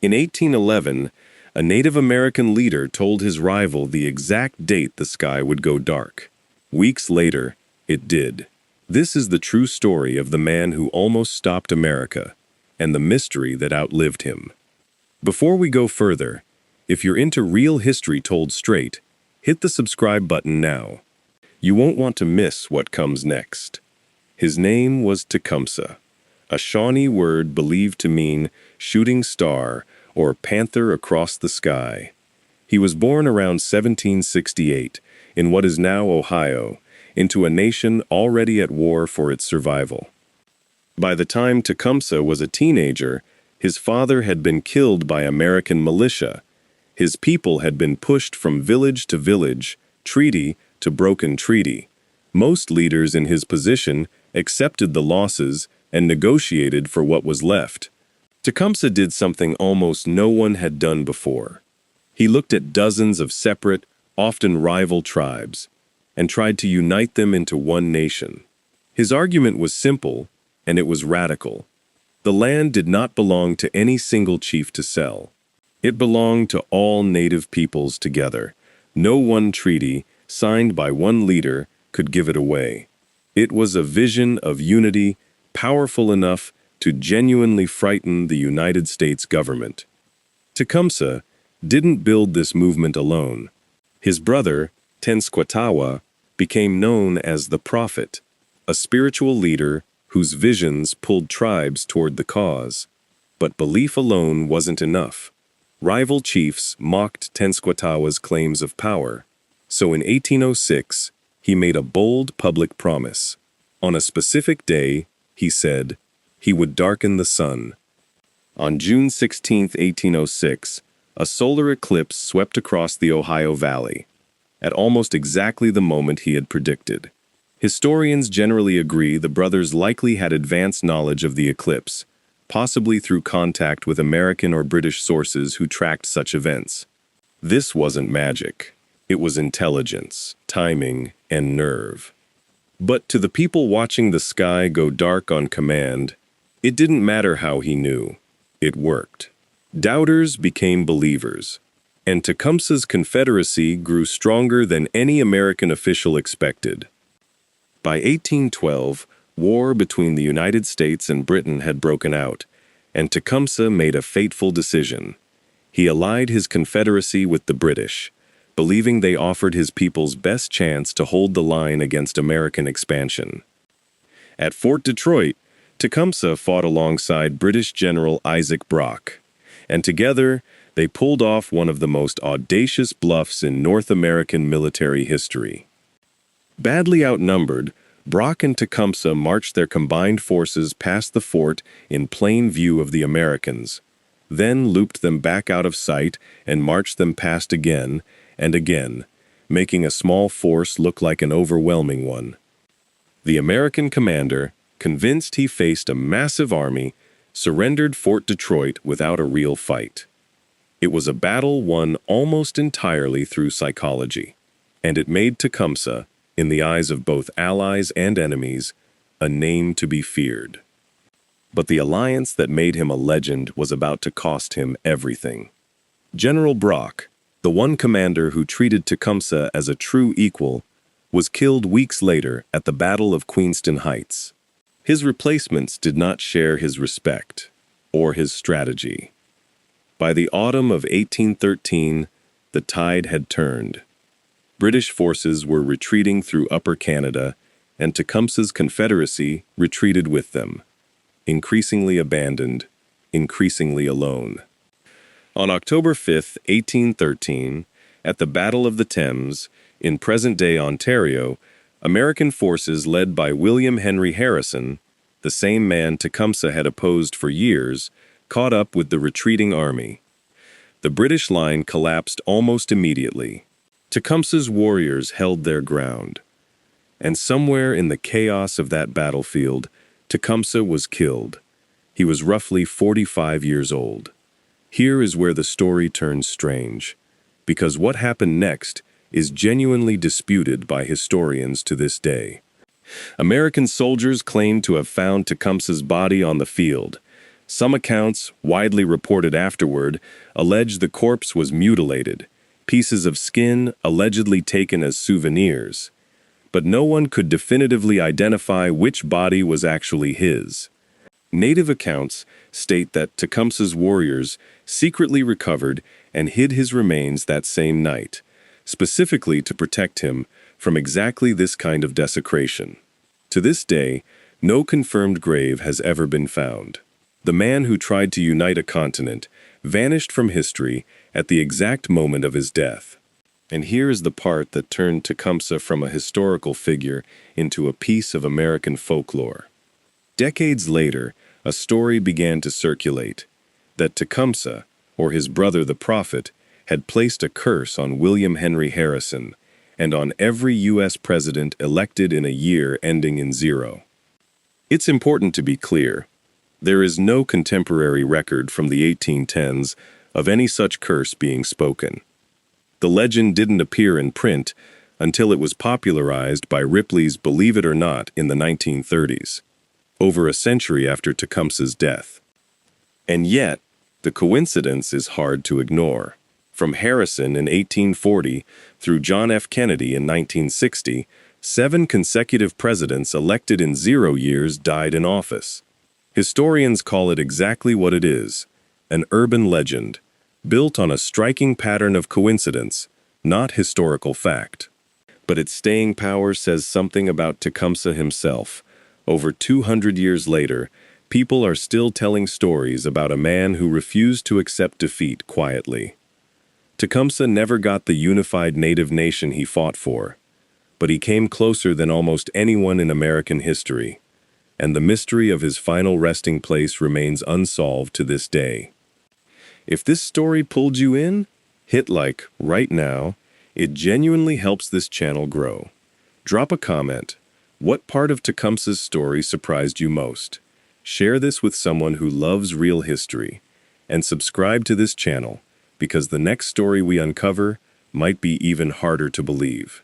In 1811, a Native American leader told his rival the exact date the sky would go dark. Weeks later, it did. This is the true story of the man who almost stopped America, and the mystery that outlived him. Before we go further, if you're into real history told straight, hit the subscribe button now. You won't want to miss what comes next. His name was Tecumseh, a Shawnee word believed to mean shooting star or panther across the sky. He was born around 1768 in what is now Ohio, into a nation already at war for its survival. By the time Tecumseh was a teenager, his father had been killed by American militia. His people had been pushed from village to village, treaty to broken treaty. Most leaders in his position accepted the losses and negotiated for what was left. Tecumseh did something almost no one had done before. He looked at dozens of separate, often rival tribes, and tried to unite them into one nation. His argument was simple, and it was radical. The land did not belong to any single chief to sell. It belonged to all native peoples together. No one treaty, signed by one leader, could give it away. It was a vision of unity, powerful enough to genuinely frighten the United States government. Tecumseh didn't build this movement alone. His brother, Tenskwatawa, became known as the Prophet, a spiritual leader whose visions pulled tribes toward the cause. But belief alone wasn't enough. Rival chiefs mocked Tenskwatawa's claims of power. So in 1806, he made a bold public promise. On a specific day, he said, he would darken the sun. On June 16, 1806, a solar eclipse swept across the Ohio Valley, at almost exactly the moment he had predicted. Historians generally agree the brothers likely had advanced knowledge of the eclipse, possibly through contact with American or British sources who tracked such events. This wasn't magic. It was intelligence, timing, and nerve. But to the people watching the sky go dark on command, it didn't matter how he knew. It worked. Doubters became believers, and Tecumseh's confederacy grew stronger than any American official expected. By 1812, war between the United States and Britain had broken out, and Tecumseh made a fateful decision. He allied his confederacy with the British, believing they offered his people's best chance to hold the line against American expansion. At Fort Detroit, Tecumseh fought alongside British General Isaac Brock, and together they pulled off one of the most audacious bluffs in North American military history. Badly outnumbered, Brock and Tecumseh marched their combined forces past the fort in plain view of the Americans, then looped them back out of sight and marched them past again and again, making a small force look like an overwhelming one. The American commander, convinced he faced a massive army, surrendered Fort Detroit without a real fight. It was a battle won almost entirely through psychology, and it made Tecumseh, in the eyes of both allies and enemies, a name to be feared. But the alliance that made him a legend was about to cost him everything. General Brock, the one commander who treated Tecumseh as a true equal, was killed weeks later at the Battle of Queenston Heights. His replacements did not share his respect or his strategy. By the autumn of 1813, the tide had turned. British forces were retreating through Upper Canada, and Tecumseh's confederacy retreated with them, increasingly abandoned, increasingly alone. On October 5, 1813, at the Battle of the Thames, in present-day Ontario, American forces led by William Henry Harrison, the same man Tecumseh had opposed for years, caught up with the retreating army. The British line collapsed almost immediately. Tecumseh's warriors held their ground. And somewhere in the chaos of that battlefield, Tecumseh was killed. He was roughly 45 years old. Here is where the story turns strange, because what happened next is genuinely disputed by historians to this day. American soldiers claim to have found Tecumseh's body on the field. Some accounts, widely reported afterward, allege the corpse was mutilated, pieces of skin allegedly taken as souvenirs, but no one could definitively identify which body was actually his. Native accounts state that Tecumseh's warriors secretly recovered and hid his remains that same night, specifically to protect him from exactly this kind of desecration. To this day, no confirmed grave has ever been found. The man who tried to unite a continent vanished from history at the exact moment of his death. And here is the part that turned Tecumseh from a historical figure into a piece of American folklore. Decades later, a story began to circulate that Tecumseh, or his brother the prophet, had placed a curse on William Henry Harrison and on every U.S. president elected in a year ending in 0. It's important to be clear. There is no contemporary record from the 1810s of any such curse being spoken. The legend didn't appear in print until it was popularized by Ripley's Believe It or Not in the 1930s, over a century after Tecumseh's death. And yet, the coincidence is hard to ignore. From Harrison in 1840 through John F. Kennedy in 1960, 7 consecutive presidents elected in 0 years died in office. Historians call it exactly what it is, an urban legend, built on a striking pattern of coincidence, not historical fact. But its staying power says something about Tecumseh himself. Over 200 years later, people are still telling stories about a man who refused to accept defeat quietly. Tecumseh never got the unified Native nation he fought for, but he came closer than almost anyone in American history, and the mystery of his final resting place remains unsolved to this day. If this story pulled you in, hit like right now. It genuinely helps this channel grow. Drop a comment. What part of Tecumseh's story surprised you most? Share this with someone who loves real history, and subscribe to this channel because the next story we uncover might be even harder to believe.